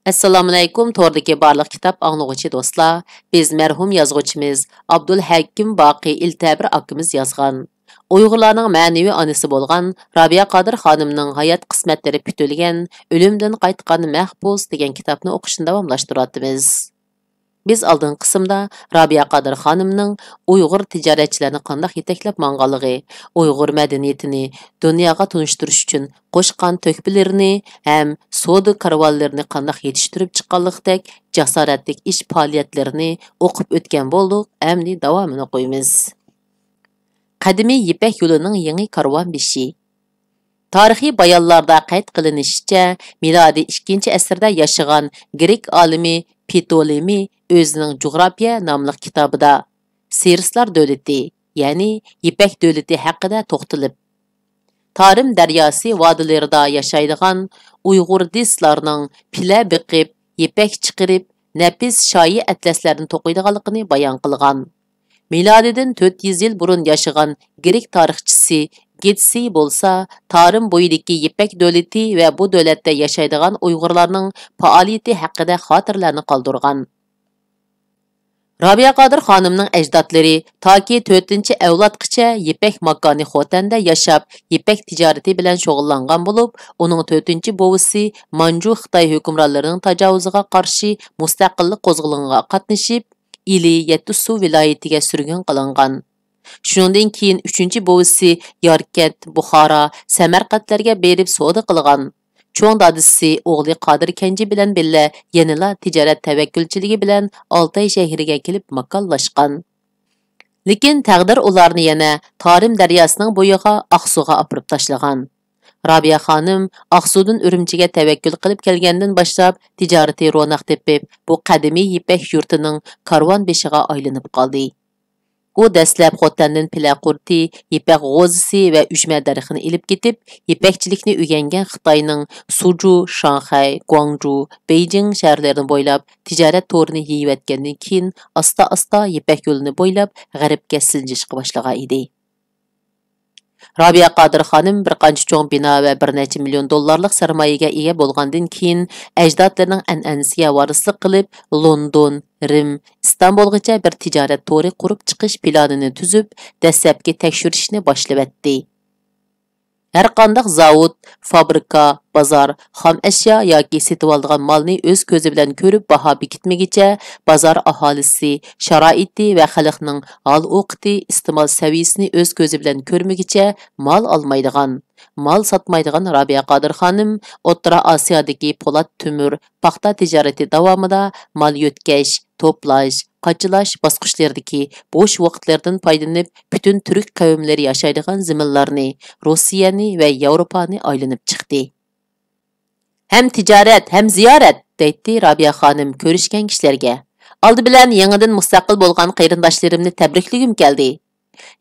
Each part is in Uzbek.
Assalomu alaykum, to'rdagi barliq kitob anglag'uchi do'stlar. Biz marhum yozuvchimiz Abdulhakim Boqiy Iltabir akamiz yozgan Uyg'urlarning ma'naviy onasi bo'lgan Rabiya Qodir xonimning hayot qismatlari putilgan O'limdan qaytgan mahbus degan kitobni o'qishni davomlashtiryapmiz. Biz oldin qismda Rabiya Qodir xonimning Uyg'ur tijoratchilarini qanday yetaklab manganligi, Uyg'ur madaniyatini dunyoga tunishtirish uchun qo'shgan to'kpilarini ham savdo karvonlarini qanday yetishtirib chiqqanlikdek jasoratli ish faoliyatlarini o'qib o'tgan bo'ldik. Endi davomini qo'yamiz. Qadimiy Ipak yo'lining yangi karvon beshi. Tarixiy bayonlarda qayd qilinishicha, milodiy 2-asrda yashagan Grek olimi Ptolemy o'zining Jug'rofiya nomli kitobida Sirslar davlati, ya'ni Ipak davlati haqida to'xtalib, Tarim daryosi vodilarida yashaydigan Uyg'ur dislarning pila biqib, ipak chiqarib, nafis shoyi atlaslarni to'qiydiganligini bayon qilgan. Milodidan 400 yil burun yashagan Grek tarixchisi Getsi bo'lsa, Tarim bo'yidagi Ipak davlati va bu davlatda yashaydigan Uyg'urlarning faoliyati haqida xotirlarni qoldirgan. Rabiya Qodir xonimning ajdodlari toki 4-avlodgacha Ipak makoni Xotanda yashab, ipak tijorati bilan shug'ullangan bo'lib, uning 4-buvisi Manju Xitoy hukmronlarining tajovuziga qarshi mustaqillik qo'zg'oloniga qatnashib, Ili Yettusu viloyatiga surgun qilingan. Shundan keyin 3-buvisi Yarkat, Buxoro, Samarqandlarga berib savdo qilgan. Cho'ng dadisi o'g'li Qodir Kenji bilan billa yanala tijorat tavakkülchiligi bilan Oltay shahriga kelib makonlashgan. Lekin taqdir ularni yana Tarim daryosining bo'yiga Aqsuga olib tashlagan. Rabiya xonim Aqsudan Urumchiga tavakkul qilib kelgandan boshlab tijorati ro'naq tepib, bu qadimiy Ipak yurtining karvon beshiga aylanib qoldi. U dastlab Xotandan pila qurti, ipak g'o'zisi va ujma darixini ilib ketib, ipakchilikni o'rgangan Xitoyning Suju, Shanxay, Guangzhou, Beijing shaharlarini bo'ylab tijorat to'rini yeyotgandan keyin asta-asta ipak yo'lini bo'ylab g'arbga siljishga boshlagan edi. Rabiya Qodir xonim bir qancha cho'ng bino va bir necha million dollarlik sarmoyaga ega bo'lgandan keyin ajdodlarining an'anasiga varislik qilib, London, Rim, Istanbulgacha bir tijorat to'ri qurib chiqish planini tuzib, dastlabki tekshirishni boshlab etdi. Har qanday zavod, fabrika, bozor, xom ashyo yoki setib olgan molni o'z ko'zi bilan ko'rib baho bekitmagicha, bozor aholisi, sharoiti va xalqning hol-o'qiti, iste'mol saviyasini o'z ko'zi bilan ko'rmagicha mol olmaydigan, mol sotmaydigan Rabiya Qodir xonim O'rta Osiyodagi po'lat tumur, paxta tijorati davomida mol yotkash, to'plash, qachilash bosqichlaridagi bo'sh vaqtlardan foydalanib, butun turk qavmlari yashaydigan zaminlarni, Rossiyani va Yevropani aylanib chiqdi. Hem tijorat, hem ziyorat, deydi Rabiya xonim ko'rishgan kishilarga. Oldi bilan yangidan mustaqil bo'lgan qarindoshlarimni tabrikligim keldi.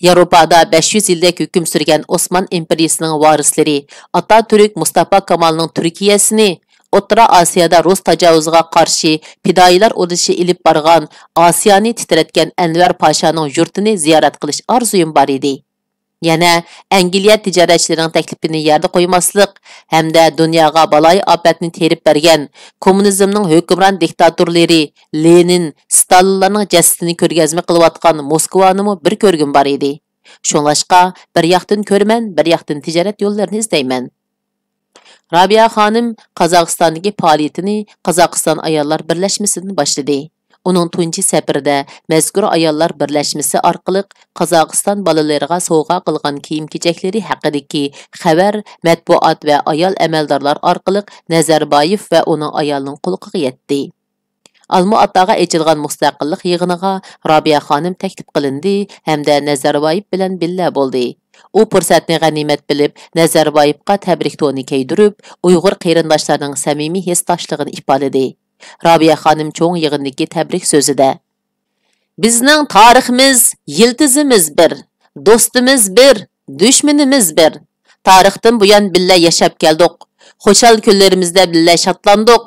Yevropada 500 yillik hukm surgan Osman imperiyasining varislari Atatürk Mustafa Kemalning Turkiyasini, O'rta Osiyoda Rus tajovuziga qarshi fidoyilar urushi ilib borgan, Osiyoni titratgan Anvar Pashaning yurtini ziyorat qilish orzuyim bor edi. Yana Angliya tijoratchilarining taklifini yerda qo'ymaslik hamda dunyoga baloy ofatni terib bergan kommunizmning hukmron diktatorlari Lenin, Stalinlarning jasadini ko'rgazma qilayotgan Moskvani bir ko'rgim bor edi. Shunlashqa bir yoqdan ko'rman, bir yoqdan tijorat yo'llarini izlayman. Rabiya xonim Qozog'istondagi faoliyatini Qozog'iston ayollar birlashmasidan boshladi. Uning tunji safarda mazkur ayollar birlashmasi orqali Qozog'iston bolalariga sovg'a qilgan kiyim-kechaklari haqidagi xabar matbuot va ayol amaldorlar orqali Nazarboyev va uning ayolining quloqiga yetdi. Alma-Ataga ochilgan mustaqillik yig'iniga Rabiya xonim taklif qilindi hamda Nazarboyev bilan billa bo'ldi. U fursatni g'animat bilib, Nazarboyevga tabrik to'ni kaydirib, Uyg'ur qarindoshlarining samimiy hissdoshligini ifodaladi. Rabiya xonim cho'ng yig'indagi tabrik so'zida: "Bizning tariximiz, yiltizimiz bir, do'stimiz bir, dushmanimiz bir. Tarixdan buyon billa yashab keldik. Xo'shal kunlarimizda billa shodlandik.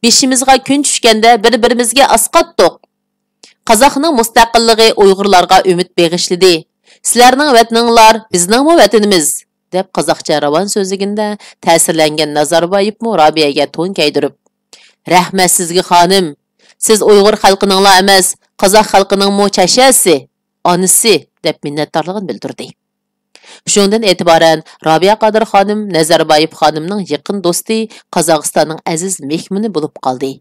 Beshimizga kun tushganda bir-birimizga asqatdik. Qozoqning mustaqilligi Uyg'urlarga umid beg'ishladi. Sizlarning vataninglar bizning vatanimiz", deb qozoqcha ravon so'zligida ta'sirlangan Nazarboyev Rabiyaga to'n kaydirib, Rahmat sizga xonim. Siz Uyg'ur xalqining emas, Qozoq xalqining mo chashasi, onisi deb minnatdorligini bildirdi. Shundan e'tiboran Rabia Qodir xonim Nazarboyev xonimning yaqin do'sti, Qozog'istonning aziz mehmoni bo'lib qoldi.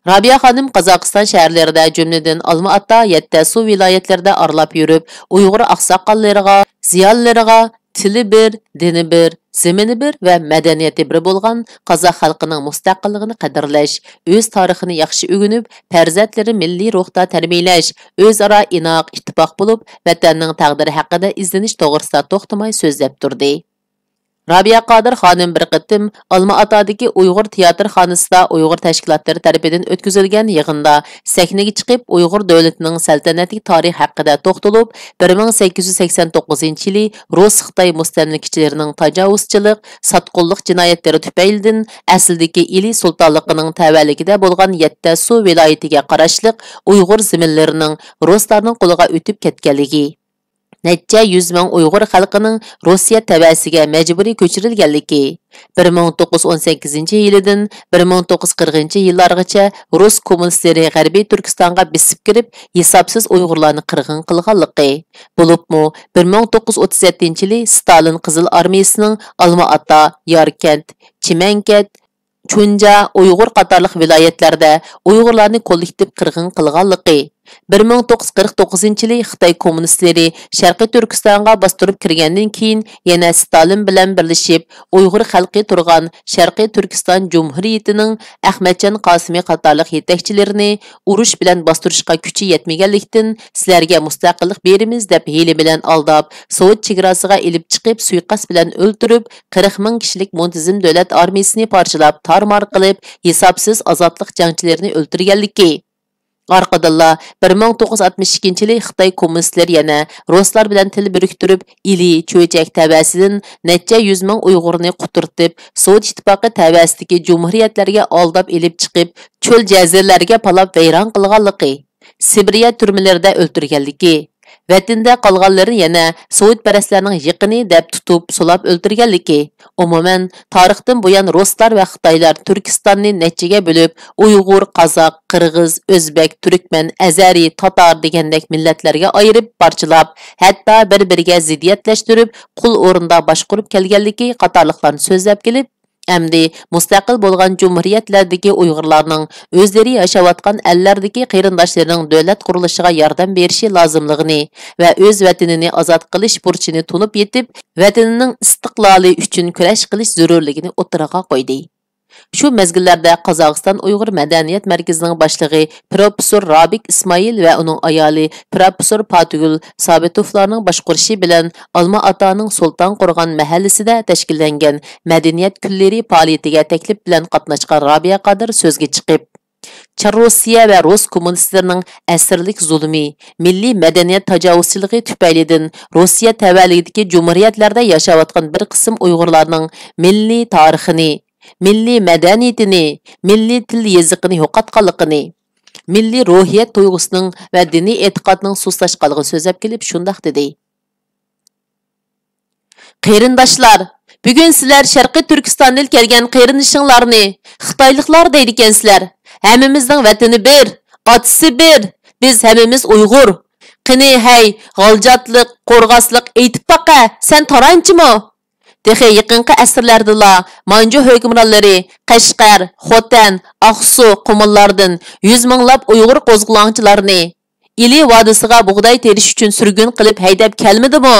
Rabia xonim Qozog'iston shaharlarida, jumladan Olma-Ota, Yettasu viloyatlarida aralab yurib, Uyg'ur oqsoqollariga, ziyonlariga tili bir, dini bir, zemini bir va madaniyati bir bo'lgan Qozoq xalqining mustaqilligini qadrlash, o'z tarixini yaxshi o'rganib, farzandlari milliy ruhda tarbiyalash, o'zaro inoq, ittifoq bo'lib, vatanning taqdiri haqida izlanish to'g'risida to'xtamay so'zlab turdi. Rabia Qodir xonim bir qitim Olma-Otadagi Uyg'ur teatr xonasida Uyg'ur tashkilotlari tomonidan o'tkazilgan yig'inda sahnaga chiqib Uyg'ur davlatining saltanatli tarixi haqida to'xtalib, 1889-yili Rus Xitoy mustamlakachilarining tajovuzchilik, sotqinlik jinoyatlari tufaylidan asldagi ili sultonligining tavalligida bo'lgan Yettasu viloyatiga qarashliq Uyg'ur zaminlarining Ruslarning qo'liga o'tib ketganligi, necha 100 ming Uyg'ur xalqining Rossiya tabasiga majburiy ko'chirilganligi, 1918-yildan 1940-yillargacha Rus kommunistlari G'arbiy Turkistonga bisib kirib, hisobsiz Uyg'urlarni qirg'in qilganligi, bo'libmi 1937-yili Stalin Qizil armiyasining Olma-Ota, Yarkent, Chimankat, Chunja, Uyg'ur qatorliq viloyatlarda Uyg'urlarni kollektiv qirg'in qilganligi, 1949-yili Xitoy kommunistlari Sharqiy Turkistonga bostirib kirgandan keyin yana Stalin bilan birlashib, Uyg'ur xalqi turgan Sharqiy Turkiston Jumhuriyatining Ahmadjon Qosimiy qatorliq yetakchilarini urush bilan bostirishga kuchi yetmaganlikdan sizlarga mustaqillik beramiz deb hiyla bilan aldab, Sovet chegarasiga ilib chiqib, suiqasd bilan o'ltirib, 40 ming kishilik muntazam davlat armiyasini parchalab, tarmar qilib, hisobsiz ozodlik jangchilarini o'ltirganligi. Arqadalla 1962-yili Xitoy kommunistlar yana Ruslar bilan til biriktirib, ili, cho'chak tabasidan necha 100 ming Uyg'urni quturtib, Sovet ittifoqi tabasidagi jumhuriyatlarga aldab elib chiqib, cho'l jazirlarga palab vayron qilganligi, Sibiriya turmalarida o'ltirganligi, vatanda qolganlarni yana Sovet parastlarning yiqini deb tutib, sulab o'ltirganligi. Umuman, tarixdan buyon Ruslar va Xitoylar Turkistonni nechaga bo'lib, Uyg'ur, Qozoq, Qirg'iz, O'zbek, Turkman, Azari, Tatar degandek millatlarga ayirib, parchalab, hatto bir-biriga ziddiyatlashtirib, qul o'rinda boshqarib kelganligi qatorliqlarni so'zlab kelib, Әмді mustaqil bo'lgan jumhuriyatlardagi Uyg'urlarning o'zlari yashayotgan ellardagi qarindoshlarning davlat qurilishiga yordam berishi lozimligini va o'z vatanini ozod qilish burchini tunib yetib, vatanining istiqloli uchun kurash qilish zarurligini o'tiraga qo'ydi. Shu mezgillarda Qozog'iston Uyg'ur madaniyat markazining boshlig'i professor Rabik Ismoil va uning ayoli professor Patugul Sabitovlarning boshqarishi bilan Olma-Otaning Sulton Qo'rg'on mahallasida tashkillangan madaniyat kunlari faoliyatiga taklif bilan qatnashgan Rabia Qodir so'zga chiqib, Rossiya va Rus kommunistlarining asrlik zulmi, milliy madaniyat tajovuzchiligi tufaylidan Rossiya tavalligidagi jumhuriyatlarda yashayotgan bir qism Uyg'urlarning milliy tarixini, milliy madaniyatini, milliy til yoziqini yo'qotganligini, milliy ruhiyat tuyg'usining va diniy e'tiqodning sustlashganligini so'zlab kelib shundoq dedi. Qarindoshlar, bugun sizlar Sharqiy Turkistondan kelgan qarindishinglarni Xitoyliklar deydi ekansizlar. Hammamizning vatani bir, otasi bir. Biz hammamiz Uyg'ur. Qani hay, g'aljatlik, qo'rg'aslik aytib baqa, sen taranchimi? Texi yaqinqi asrlardala Manju hukmronlari Qashqar, Xotan, Aqsu, Qumullardan 100 minglab Uyg'ur qo'zg'olonchilarini Ili vodisiga bug'doy terish uchun surgun qilib haydab kelmadimi?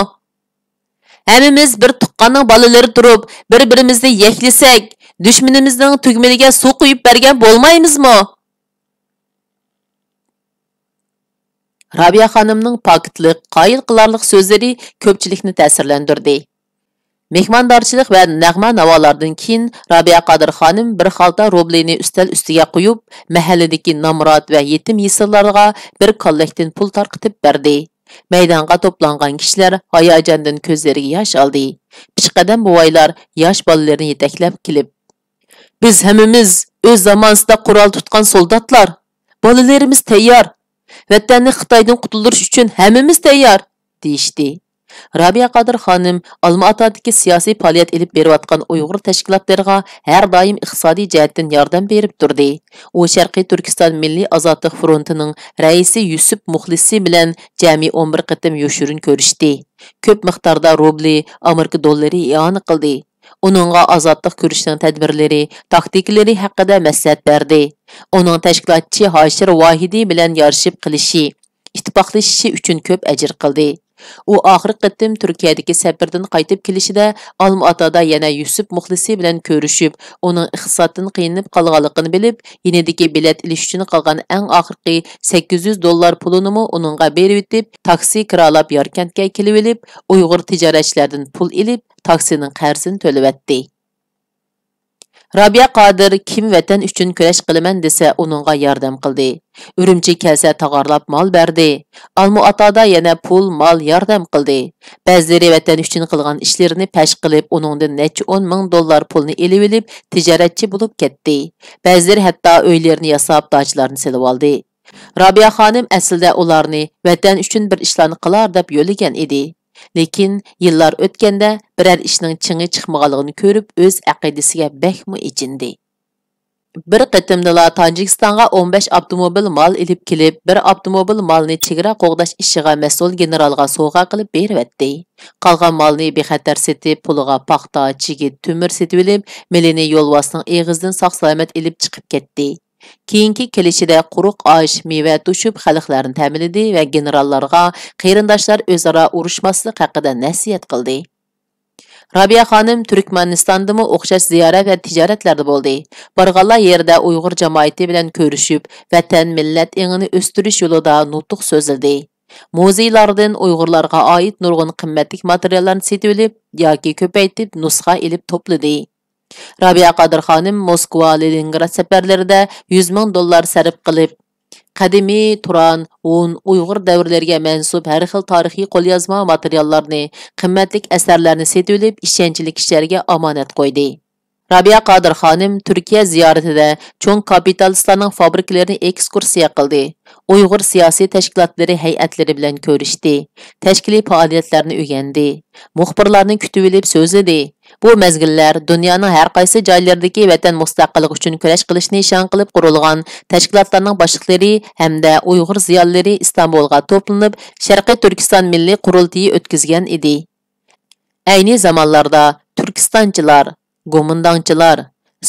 Hammamiz bir tuqqanning bolalari turib, bir-birimizni yaklasak, dushmanimizning tugmaliga suv quyib bergan bo'lmaymizmi? Rabia xonimning pokitlik, qoyil qilarlik so'zlari ko'pchilikni ta'sirlantirdi. Mehmondorchilik va nag'ma navolardan keyin Rabia Qodir xonim bir xalta rublini ustal ustiga qo'yib, mahalladagi nomrod va yetim yesirlarga bir kollektin pul tarqitib berdi. Maydonga to'plangan kishilar hayajondan ko'zlariga yosh oldi. Pishqadam buvaylar yosh bolalarni yetaklab kelib, "Biz hammamiz o'z zamonida qurol tutgan soldatlar, bolalarimiz tayyor. Vatanni Xitoydan qutuldirish uchun hammamiz tayyor", deyishdi. Rabia Qadir xonim Olma-Otadagi siyosiy faoliyat elib berayotgan Uyg'ur tashkilotlariga har doim iqtisodiy jihatdan yordam berib turdi. U Sharqiy Turkiston Milliy ozodlik frontining raisi Yusuf Muxlisi bilan jami 11 qatim yoshirin ko'rishdi. Ko'p miqdorda rubli, Amerika dollari iona qildi. Onunğa azadlıq görüşünün tədbirləri, taktiklari haqida məsləhət berdi. Onun təşkilatçı Haşir Vahidi bilan yarışıb qilishi, ittifaqlashishi uchun ko'p ajr qildi. U oxirgi qatim Turkiyadagi safardan qaytib kelishida Olma-Otada yana Yusuf Muxlisi bilan ko'rishib, uning iqtisoddan qiynalib qolganligini bilib, yenidagi bilet ilish uchun qolgan eng oxirgi $800 pulini uningga berib etib, taksi kiralab Yarkentga kelib olib, Uyg'ur tijoratchilardan pul ilib, taksining qarzini to'lavatdi. Rabia Qadir kim vatan uchun kurash qilaman desa uningga yordam qildi. Urumchi kelsa tag'arlab mol berdi. Olma-Otada yana pul, mol yordam qildi. Ba'zilari vatan uchun qilgan ishlarini pash qilib, uningdan necha $10,000 pulni elib olib, tijoratchi bo'lib ketdi. Ba'zilari hatto uylarini yasab, dojlarni silib oldi. Rabia xonim aslida ularni vatan uchun bir ishlarni qilar deb yo'llagan edi. Lekin yillar o'tganda biror ishning chingi chiqmaganligini ko'rib, o'z aqidasiga bakmi echindi. Bir qatimdala Tojikistonga 15 avtomobil mal ilib kelib, bir avtomobil malni chegara qo'g'dash ishiga mas'ul generalga sovg'a qilib beribdi. Qolgan malni bexatar setib, puliga paxta, chigit, tumir setib olib, melini yo'lvosning eg'izidan sog'-salomat ilib chiqib ketdi. Keyingi kelishida quruq osh, meva tushib xalqlarni ta'minladi va generallarga qarindoshlar o'zaro urushmaslik haqida nasihat qildi. Rabia xonim Turkmanistondami o'xshash ziyorat va tijoratlarda bo'ldi. Borganlar yerda Uyg'ur jamoati bilan ko'rishib, vatan millat engini o'stirish yo'lida nutq so'zladi. Muzeylardan Uyg'urlarga oid nurg'un qimmatli materiallarni setib olib yoki ko'paytib nusxa ilib to'pladi. Rabia Qadir xonim Moskva, Leningrad safarlarida $100,000 sarf qilib, qadimiy Turan, Un, Uyg'ur davrlariga mansub har xil tarixiy qo'lyozma materiallarni, qimmatli asarlarni setib olib, ishonchli kishilarga omonat qo'ydi. Rabia Qadir xonim Turkiya ziyoratida cho'ng kapitalistlarning fabrikalarini ekskursiya qildi. Uyg'ur siyosiy tashkilotlari hay'atlari bilan ko'rishdi. Tashkiliy faoliyatlarni o'rgandi. Muxbirlarni kutib olib so'zladi. Bu mezgillar dunyoning har qaysi joylaridagi vatan mustaqilligi uchun kurash qilishni ishon qilib qurilgan tashkilotlarning boshliqlari hamda Uyg'ur ziyolilari Istanbulga to'planib, Sharqiy Turkiston milliy qurultiyi o'tkazgan edi. Ayni zamonlarda Turkistonchilar, Gomindangchilar,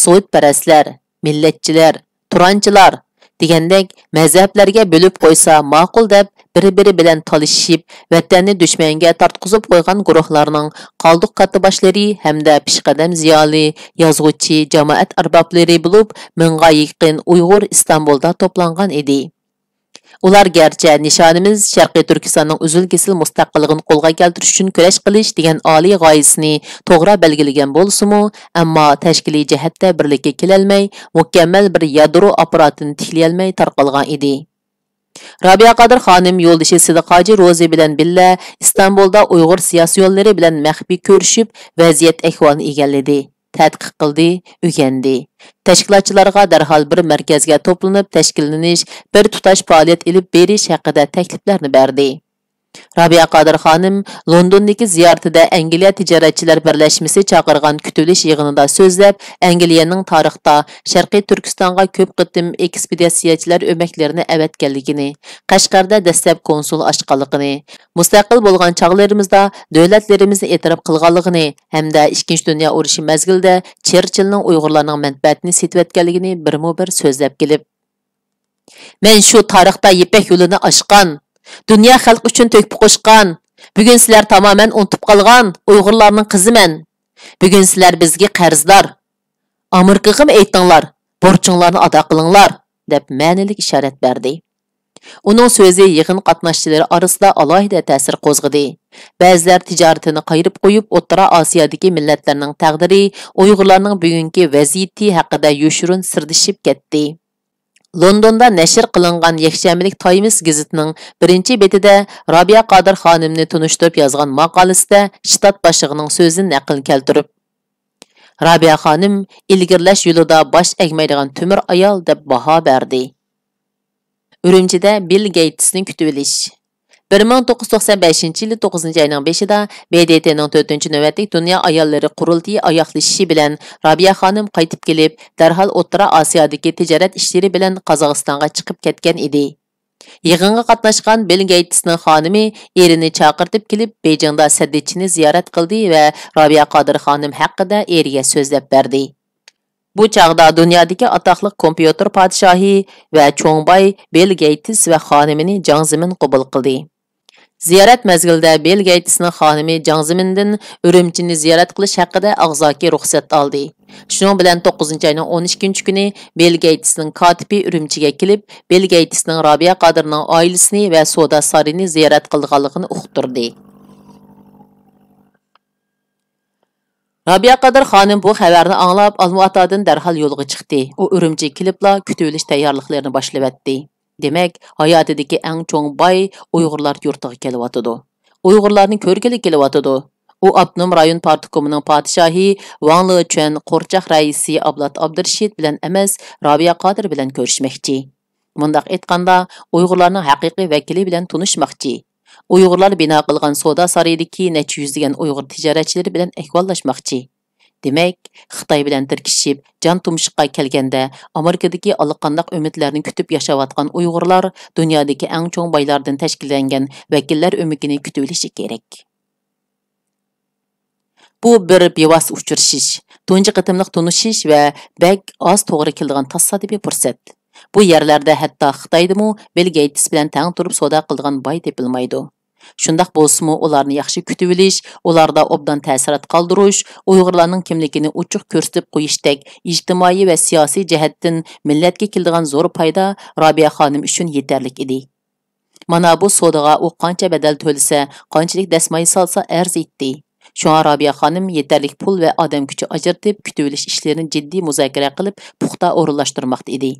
Sovetparastlar, millatchilar, Turanchilar degandek mazhablarga bo'lib qo'ysa ma'qul deb bir-biri bilan talishib, vatanni dushmanga tortqizib qo'ygan guruhlarning qoldiq qattiboshlari hamda pishqadam ziyoli, yozuvchi, jamoat arboblari bo'lib, mingga yaqin Uyg'ur Istanbulda to'plangan edi. Ular garchi nishonimiz Sharqiy Turkistonning uzil-kesil mustaqilligini qo'lga keltirish uchun kurash qilish degan oliy g'oyasini to'g'ri belgilagan bo'lsa-mu, ammo tashkiliy jihatda birlikka kelolmay, mukammal bir yadro apparatini tiklay tarqalgan edi. Rabia Qadir xonim yo'ldoshi Sidiqoji Ro'zi bilan billa Istanbulda Uyg'ur siyosiy yo'llari bilan maxfiy ko'rishib, vaziyat ahvolini egalladi. Tadqiq qildi, o'rgandi. Tashkilotchilarga darhol bir markazga to'planib tashkillanish, bir tutash faoliyat ilib berish haqida takliflarni berdi. Rabia Qadir xonim Londondagi ziyoratida Angliya tijoratchilar birlashmasi chaqirgan kutilish yig'inida so'zlab, Angliyaning tarixda Sharqiy Turkistonga ko'p qitim ekspeditsiyachilar o'maklarini avatganligini, Qashqarda dastlab konsul ochganligini, mustaqil bo'lgan chog'larimizda davlatlarimizni e'tirof qilganligini hamda Ikkinchi dunyo urushi mezgilida Cherchillning Uyg'urlarning manfaatini setayotganligini birmo-bir so'zlab kelib, "Men shu tarixda Ipak yo'lini oshgan, dünya xalq uchun to'kib qo'shgan, bugun sizlar tamamen unutib qolgan Uyg'urlarning qiziman. Bugun sizlar bizga qarzdor. Amerikaga aytinglar, borchinglarni ado qilinglar" deb ma'nilik ishorat berdi. Uning so'zi yig'in qatnashchilari orasida alohida ta'sir qo'zg'adi. Ba'zilar tijoratini qayirib qo'yib, O'rta Osiyodagi millatlarning taqdiri, Uyg'urlarning bugungi vaziyati haqida yoshirin sirdishib ketdi. Londonda nashr qilingan Yakshanbalik Times gazetining birinchi betida Rabia Qadir xonimni tunishtirib yozgan maqolasida shtat boshlig'ining so'zini naql keltirib, Rabia xonim ilgirlash yo'lida bosh egmaydigan tumir ayol deb baho berdi. Urumchida Bill Gatesni kutib olish. 1995-yili 9-ayning 5-ida BDTning 4-chi navbatlik Dunyo ayollari qurultiyi oyoqlashishi bilan Robiya xonim qaytib kelib, darhol O'rta Osiyodagi tijorat ishlari bilan Qozog'istonga chiqib ketgan edi. Yig'inga qatnashgan Bill Gatesning xonimi erini chaqirtib kelib, Beijingda Saddichini ziyorat qildi va Robiya Qodir xonim haqida eriga so'zlab berdi. Bu chaqda dunyodagi atoqli kompyuter podshohi va cho'ngboy Bill Gates va xonimini Jiang Zemin qabul qildi. Ziyorat mezgilida Bill Gatesning xonimi Jiang Zemindan Urumchini ziyorat qilish haqida og'zaki ruxsat oldi. Shuning bilan 9-ayning 12-kunchi kuni Bill Gatesning kotibi Urumchiga kelib, Bill Gatesning Robiya Qodirning oilasini va Soda sarini ziyorat qilganligini uqtirdi. Robiya Qodir xonim bu xabarni anglab, Olma-Otadan darhol yo'lga chiqdi. U Urumchiga kelibla kutib olish tayyorliklarini boshlab etdi. Demak, hayotidagi eng cho'ng boy Uyg'urlar yurtiga kelyotidi. Uyg'urlarni ko'rgili kelyotidi. U Abnum rayon partikomining podshohi Wang Lechuan qo'rchoq raisi Ablat Abdurshid bilan emas, Robiya Qodir bilan ko'rishmoqchi. Mundaq aytganda, Uyg'urlarning haqiqiy vakili bilan tanishmoqchi. Uyg'urlar bino qilgan Soda sarayidagi necha yuzlagan Uyg'ur tijoratchilari bilan ahvollashmoqchi. Demak, Xitoy bilan tirkishib, jon tumshiqqa kelganda, Amerikadagi allaqandoq umidlarni kutib yashayotgan Uyg'urlar dunyodagi eng cho'ng boylardan tashkillangan vakillar umidini kutib olishi kerak. Bu bir bevos uchrashish, tunji qitimliq tanishish va bak oz to'g'ri keladigan tasodifiy fursat. Bu yerlarda hatto Xitoydimi Bill Gates bilan tang turib savdo qilgan boy tepilmaydi. Shundaq bo'lsa-mu, ularni yaxshi kutib olish, ularda obdan ta'sirat qoldirish, Uyg'urlarning kimligini ochiq ko'rsatib qo'yishdek ijtimoiy va siyosiy jihatdan millatga keladigan zo'r foyda Robiya xonim uchun yetarlik edi. Mana bu savdoga u qancha badal to'lsa, qanchalik dasmay solsa arz etdi. Shunga Robiya xonim yetarlik pul va odam kuchi ajratib, kutib olish ishlarini jiddiy muzokara qilib, puxta o'rinlashtirmoqda edi.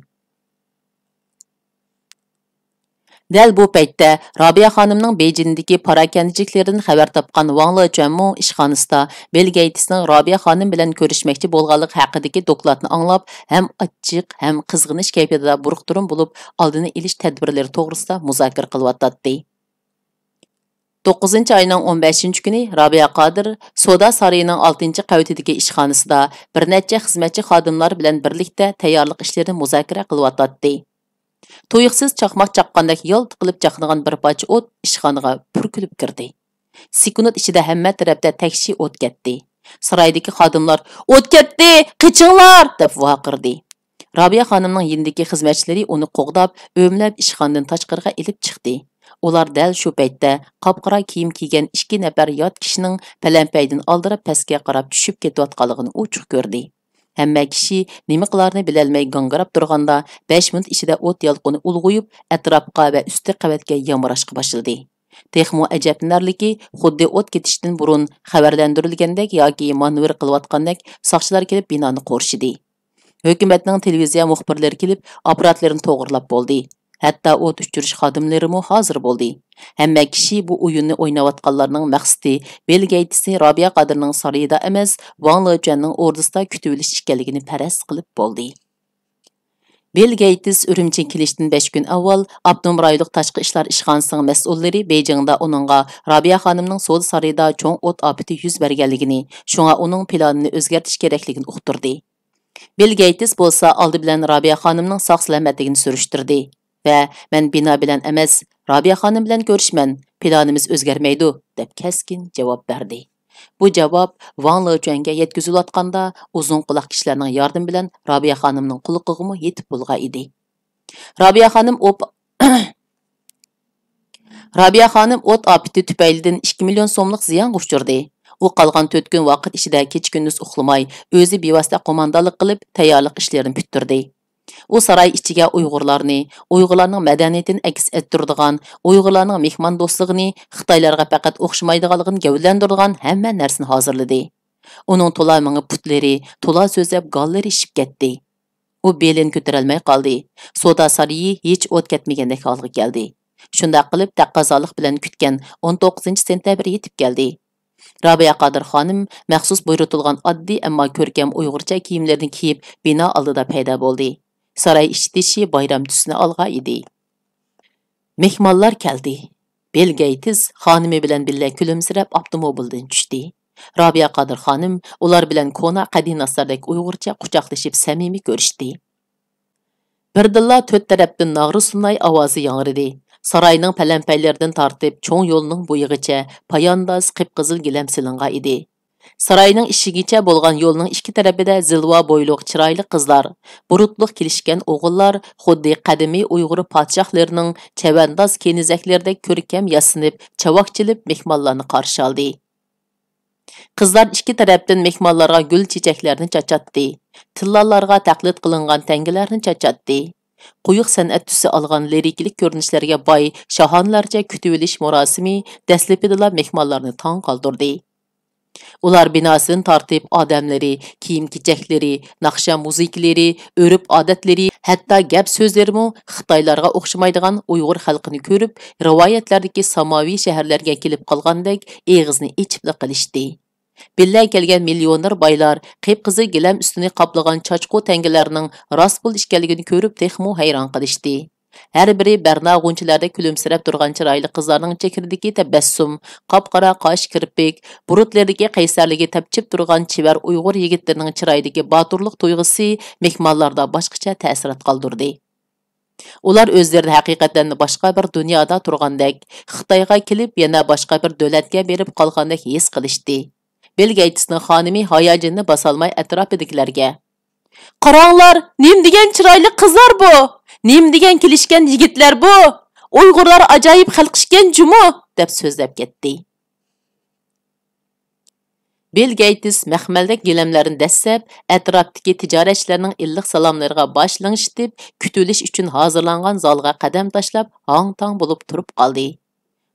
Dal bu paytda Robiya xonimning Beijingdagi parakandichiliklardan xabar topgan Wang Lechuanmo ishxonasida Bill Gatesning Robiya xonim bilan ko'rishmoqchi bo'lganligi haqidagi dokladni anglab, ham achchiq, ham qizg'inish kayfiyatida buruqturum bo'lib, oldini olish tadbirlari to'g'risida muzokara qilyotdi. 9-ayning 15-kuni Robiya Qodir Soda sarayining 6-qavatidagi ishxonasida bir necha xizmatchi xodimlar bilan birlikda tayyorlik ishlarini muzokara qilyotdi. To'yiqsiz chaqmoq chaqqandek yo'lt qilib chaqnagan bir parcha o't ishxonaga purkilib kirdi. Sekund ichida hamma tarafda takshi o't ketdi. Saraydagi xodimlar "O't ketdi, qichinglar!" deb vaqirdi. Robiya xonimning yindagi xizmatchilari uni qo'g'dab, o'mlab ishxonadan tashqariga ilib chiqdi. Ular dal shu paytda qop-qora kiyim kiygan 2 nafar yot kishining palampaydan oldirib pastga qarab tushib ketayotganligini ochiq ko'rdi. Hamma kishi nima qilarini bilolmay gangirab turganda 5 minut ichida o't yolqini ulg'uyib, atrofga va usti qavatga yamrashqa boshladi. Texmo ajablanarliki, xuddi o't ketishdan burun xabarlantirilgandek yoki manevr qilayotgandek soqchilar kelib binoni qo'rshidi. Hukumatning televiziya muxbirlari kelib apparatlarini to'g'rilab bo'ldi. Hatto o't o'chirish xodimlarimi hozir bo'ldi. Hamma kishi bu o'yinni o'ynayotganlarning maqsadi Bill Gatesni Robiya Qodirning sarayida emas, Wang Lechuanning ordusida kutib olish ekanligini faraz qilib bo'ldi. Bill Gates Urumchiga kelishdan 5 kun avval Abnum rayonlik tashqi ishlar ishxonasining mas'ullari Beijingda uningga Robiya xonimning So'd sarayida cho'ng o't ofati yuz berganligini, shunga uning planini o'zgartirish kerakligini uqtirdi. Bill Gates bo'lsa oldi bilan Robiya xonimning sog' salomatligini surishtirdi. Va men bino bilan emas, Robiya xonim bilan ko'rishman, planimiz o'zgarmaydi deb keskin javob berdi. Bu javob Wang Lechuanga yetkazilayotganda uzun quloq kishilarning yordami bilan Robiya xonimning quloqiga yetib bo'lgan edi. Robiya xonim o't ofati tufaylidan 2 million so'mlik ziyonga uchirdi. U qolgan 4 kun vaqt ichida kecha-kunduz uxlamay, o'zi bevosita qo'mondonlik qilib, tayyorlik ishlarini bitirdi. U saray ichiga Uyg'urlarning madaniyatini aks ettiradigan, Uyg'urlarning mehmon do'stligini, Xitoylarga faqat o'xshamaydiganligini gavlandiradigan hamma narsani hozirladi. Uning to'la mingi putlari, to'la so'zlab gallari ishib ketdi. U belini ko'tarolmay qoldi. Soda sarayi hech o't ketmagandek holga keldi. Shunda qilib taqozolik bilan kutgan 19-sentabr yetib keldi. Robiya Qodir xonim maxsus buyrutilgan oddiy ammo ko'rkam Uyg'urcha kiyimlarni kiyib bino oldida paydo bo'ldi. Saray ichitishi bayram tusini olgan edi. Mehmonlar keldi. Bill Gates xonimi bilan birga kulimsirab avtomobildan tushdi. Rabia Qadir xonim ular bilan kona qadinaslardek Uyg'urcha quchoqlashib samimiy ko'rishdi. Birdilla to'rt tarafdan nag'ri sunay ovozi yangridi. Sarayning palanpaylaridan tortib cho'ng yo'lning bo'yig'icha payondoz qip-qizil gilam silingan edi. Sarayning ishigicha bo'lgan yo'lning ikki tarafida zilva bo'yliq chiroyli qizlar, burutliq kelishgan o'g'illar xuddi qadimiy Uyg'ur podshohlarining chavandoz kenizaklardek ko'rkam yasinib, chavoqchilib mehmonlarni qarshi oldi. Qizlar ikki tarafdan mehmonlarga gul chechaklarni chachatdi. Tillallarga taqlid qilingan tangilarni chachatdi. Quyuq san'at tusi olgan liriklik ko'rinishlarga boy shahonlarcha kutib olish murosimi dastlabida mehmonlarni tong qoldirdi. Ular binosidan tortib odamlari, kiyim-kechaklari, naqsha musiqalari, o'rib odatlari, hatto gap so'zlarimi Xitoylarga o'xshamaydigan Uyg'ur xalqini ko'rib, rivoyatlardagi samoviy shaharlarga kelib qolgandek eg'izni ichib qilishdi. Billa kelgan millioner baylar qip-qizil gilam ustini qoplagan chochqu tangilarning rost pul ishkanligini ko'rib texmo hayron qilishdi. Her biri Berna g'unchilarda kulimsirab turgan chiroyli qizlarning chekirdagi tabassum, qop-qora qosh kirpik, burutlardagi qaysarligi tapchib turgan chivar Uyg'ur yigitlarining chiroyidagi boturlik tuyg'usi mehmonlarda boshqacha ta'sirat qoldirdi. Ular o'zlarini haqiqatan boshqa bir dunyoda turgandek, Xitoyga kelib yana boshqa bir davlatga berib qolgandek his qilishdi. Bill Gatesning xonimi hayajonini bosolmay atrofidagilarga: "Qaranglar, nim degan chiroyli qizlar bu? Nim degan kelishgan yigitlar bu? Uyg'urlar ajoyib xalq ishkan jumu?" deb so'zlab ketdi. Bill Gates mahmaldek gilamlarini dassab, atrofdagi tijoratchilarning illiq salomlariga boshlang'ishib, kutilish uchun hozirlangan zalga qadam tashlab, hang-tang bo'lib turib qoldi.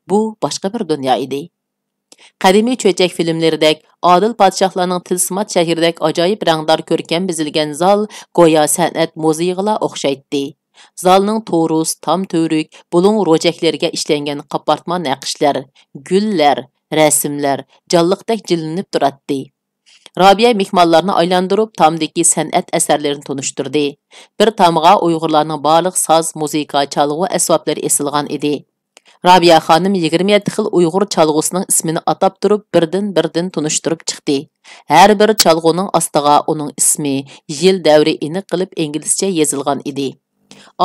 Bu boshqa bir dunyo edi. Qadimiy cho'chak filmlaridek, odil podshohlarning tilsimat shahridek ajoyib rangdor ko'rkam bizilgan zal go'yo san'at muzeyiga o'xshaydi. Zalning to'rus, tam to'rik, bulung ro'jaklariga ishlangan qapartma naqshlar, gullar, rasmlar jonliqdek jillinib turadi. Rabia mehmonlarni aylantirib, tamdagi san'at asarlarini tunishtirdi. Bir tamg'a Uyg'urlarning baliq soz, musiqa, chalg'u asboblari esilgan edi. Rabia xonim 27 xil Uyg'ur chalg'usining ismini atab turib, birdan tunishtirib chiqdi. Har bir chalg'uning ostiga uning ismi, yil davri aniq qilib inglizcha yozilgan edi.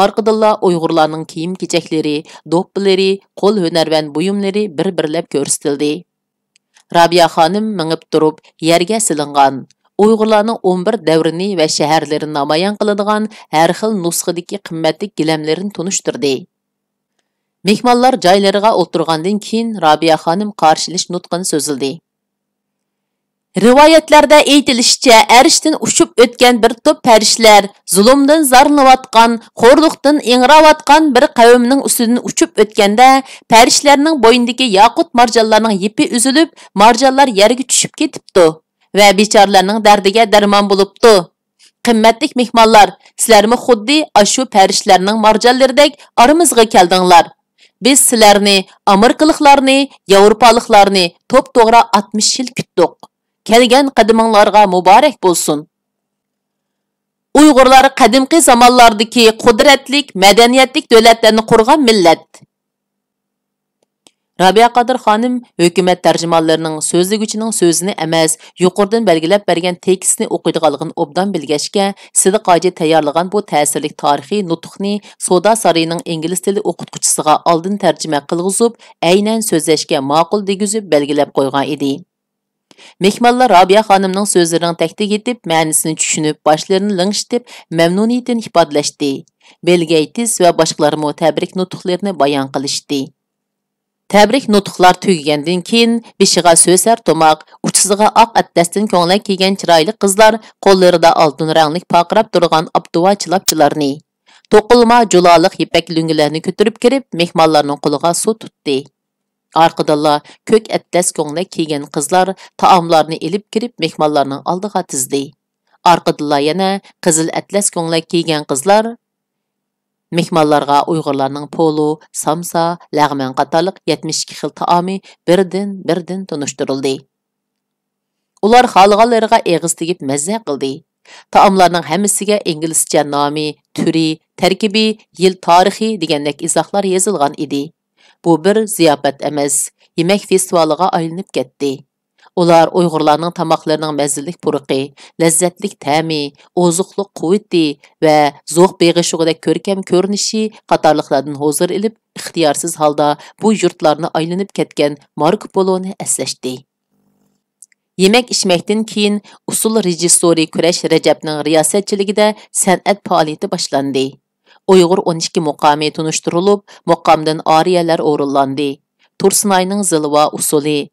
Arqadilla Uyg'urlarning kiyim-kechaklari, do'ppilari, qo'l hunarvan buyumlari bir-birlab ko'rsatildi. Rabia xonim mingib turib, yerga silingan Uyg'urlarning 11 davrini va shaharlarini namoyon qiladigan har xil nusxadagi qimmatli gilamlarini tunishtirdi. Mehmonlar joylariga o'tirgandan keyin Rabia xonim qarshilish nutqini so'zildi. Rivoyatlarda aytilishicha, arshdan ushib o'tgan bir to'p farishtalar zulmdan zarlanayotgan, xo'rliqdan ingravotgan bir qavmning ustidan uchib o'tganda, farishtalarning bo'ynidagi yaqut marjonlarning yipi uzilib, marjonlar yerga tushib ketibdi va bechoralarning dardiga darmon bo'libdi. Qimmatli mehmonlar, sizlarmi xuddi ashu farishtalarning marjonlaridek aramizga keldinglar. Biz sizlarni, Amerikaliklarni, Yevropaliklarni to'p-to'g'ri 60 yil kutdik. Kelgan qadiminglarga muborak bo'lsin. Uyg'urlar qadimki zamonlardagi qudratlik, madaniyatlik davlatlarni qurgan millat. Rabia Qadir xonim hukumat tarjimonlarining so'zlig'ichining so'zini emas, yuqoridan belgilab bergan tekstni o'qiydiganligini obdan bilgachga, Sidiqoji tayyorlagan bu ta'sirli tarixiy nutqni Soda sarayining ingliz tili o'qituvchisiga oldin tarjima qilg'izib, aynan so'zlashga ma'qul degizib belgilab qo'ygan edi. Mehmonlar Rabia xonimning so'zlarining taktik etib, ma'nosini tushunib, boshlarini lingshitib, mamnuniyatini ifodalashdi. Bill Gates va boshqalarmi tabrik nutqlarini bayon qilishdi. Tabrik nutqlar tugagandan keyin beshiga so'sar tomoq, uchisiga oq atlasdan ko'nglak kiygan chiroyli qizlar qo'llarida oltin rangli paqirab turgan abduva chilabchilarni, to'qilma juloliq ipak lungilarni ko'tarib kirib, mehmonlarning qo'liga suv tutdi. Arqadalla ko'k atlas ko'nglak kiygan qizlar taomlarni elib kirib, mehmonlarning oldiga tizdi. Arqadalla yana qizil atlas ko'nglak kiygan qizlar mehmonlarga Uyg'urlarning polo, samsa, lag'man qatorliq 72 xil taomi birdan tunishtirildi. Ular xalqalariga eg'iz tegib mazza qildi. Taomlarning hammasiga inglizcha nomi, turi, tarkibi, yil tarixi degandek izohlar yozilgan edi. Bu bir ziyafat emas, yemek festivaliga aylanib ketdi. Ular Uyg'urlarning tamoqlarining mazillik puruqi, lazzatlik ta'mi, ozuqliq quvvati va zo'q beg'ishug'idek ko'rkam ko'rinishi qatorliqlardan hozir ilib, ixtiyorsiz holda bu yurtlarni aylanib ketgan Marko Poloni eslashdi. Yemek içmekten keyin usul rejissori Kurash Rajabning riyosatchiligida san'at faoliyati boshlandi. Uyg'ur 12 muqomi tunishtirilib, muqomdan ariyalar o'rinlandi. Tursunayning zilva usuli,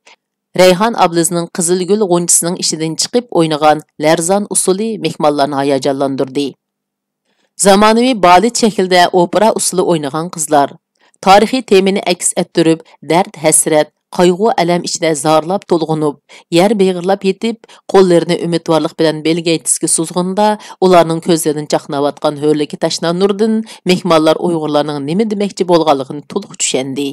Rayhon Ablizning Qizilgul g'unchisining ishidan chiqib o'ynagan Larzon usuli mehmonlarni hayajonlantirdi. Zamonaviy balet shaklda opera usuli o'ynagan qizlar, tarixiy temani aks ettirib, dard, hasrat, qayg'u, alam ichida zorlab to'lg'unib, yer beg'irlab yetib, qo'llarini umidvorlik bilan belgaytisga suzg'anda, ularning ko'zlaridan chaqnayotgan ho'rligi tashna nurdan mehmonlar Uyg'urlarning nima demoqchi bo'lganligini to'liq tushundi.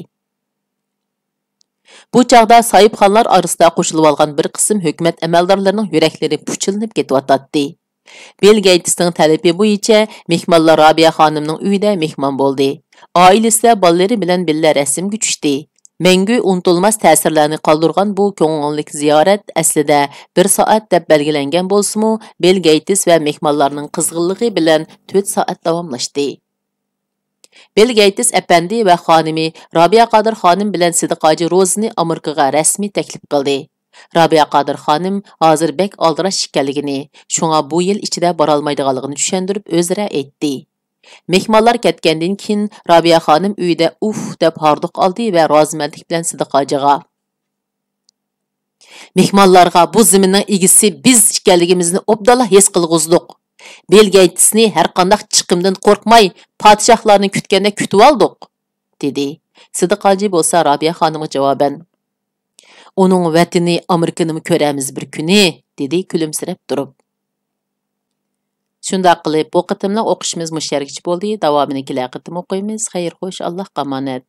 Bu chaqda sohibxonlar orasida qo'shilib olgan bir qism hukumat amaldorlarining yuraklari puchilinib ketyotdi. Bill Gatesning talabi bo'yicha mehmonlar Robiya xonimning uyida mehmon bo'ldi. Oilasida bolalari bilan birga rasmga tushdi. Mengu unutilmas ta'sirlarni qoldirgan bu ko'ngillik ziyorat aslida 1 soat deb belgilangan bo'lsa-mu, Bill Gates va mehmonlarning qizg'inligi bilan 4 soat davomlashdi. Bill Gates apandi va xonimi Robiya Qodir xonim bilan Sidiqoji Rozini Amerikaga rasmiy taklif qildi. Robiya Qodir xonim hozir bek oldirash ekanligini, shunga bu yil ichida bora olmaydiganligini tushuntirib o'zra aytdi. Mehmonlar ketgandan keyin Robiya xonim uyida deb hordiq oldi va rozimandlik bilan Sidiqojiga "Mehmonlarga bu zaminning egisi biz ekanligimizni obdalla his qilg'izdik. Bill Gatesni har qanday chiqimdan qo'rqmay, podshohlarni kutganda kutib oldik", dedi. Sidiqoji bo'lsa Robiya xonimga javoban "Uning vatani Amerikani ko'ramiz bir kuni", dedi kulimsirab turib. Shunda qilib, bu qitimliq o'qishimiz musharikchi bo'ldi. Davomini kelar qitim o'qiymiz. Xayr, xo'sh, Alloh qamonat.